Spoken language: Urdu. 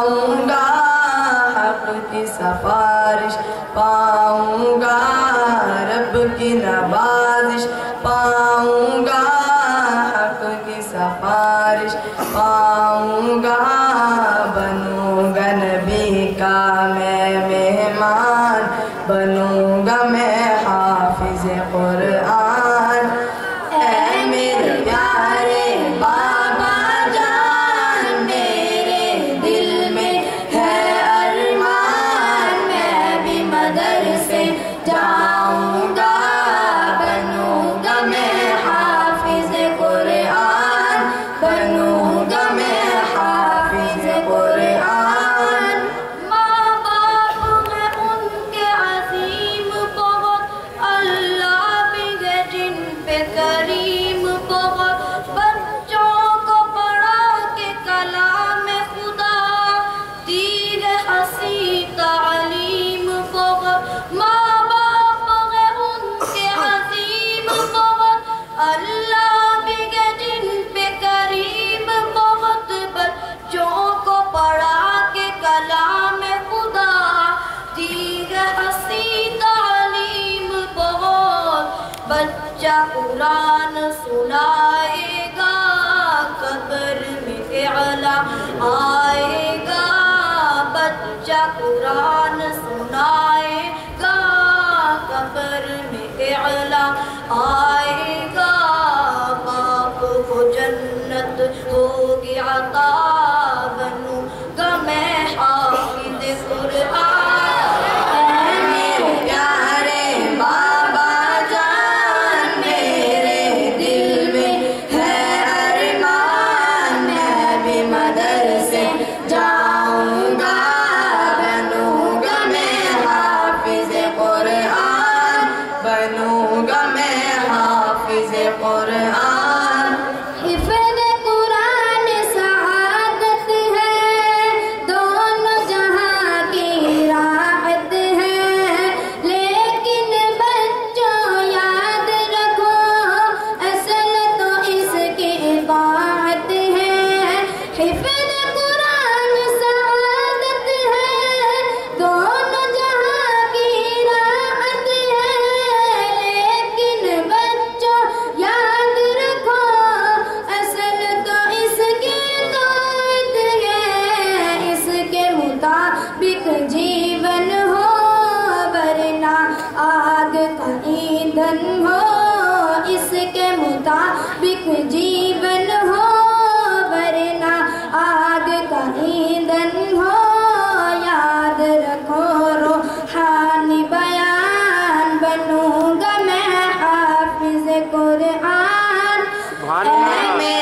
پاؤں گا حق کی سفارش پاؤں گا رب کی نوازش پاؤں گا حق کی سفارش پاؤں گا بنوں گا نبی کا میں مہمان بنوں گا میں حافظ قرآن اے میرے پیارے بابا جان میرے دل میں ہے ارمان میں بھی مدرسے جاؤں گا بنوں گا میں حافظ قرآن بنوں گا میں حافظ قرآن ماں باپ ہیں ان کے عظیم بہت اللہ بھی ہے جن پہ کریم بہت بچوں کو پڑھا کے کلام خدا دی ہے حسین تعلیم بہت ماں باپ ہیں ان کے عظیم بہت اللہ بھی ہے جن پہ کریم بہت بچوں کو پڑھا کے کلام خدا دی ہے حسین تعلیم بہت بچہ قرآن سنائے گا قبر میں اعلیٰ آئے گا بچہ قرآن سنائے گا قبر میں اعلیٰ آئے گا باپ کو جنت ہوگی عطا بنوں گا میں حافظ قرآن اے میرے پیارے بابا جان میرے دل میں ہے ارمان میں بھی مدرسے جاؤں گا بنوں گا میں حافظ قرآن بنوں گا میں حافظ قرآن حفظ قرآن سعادت ہے دونوں جہاں کی راحت ہے لیکن بچوں یاد رکھو اصل تو اس کی اطاعت ہے حفظ قرآن سعادت ہے دونوں جہاں کی راحت ہے لیکن بچوں یاد رکھو اصل تو اس کی اطاعت ہے اس کے مطابق جیون ہو ورنہ آگ کا ایندھن ہو اس کے مطابق جیون ہو ورنہ آگ کا ایندھن ہو یاد رکھو روحانی بیان بنوں گا میں حافظ قرآن اے میرے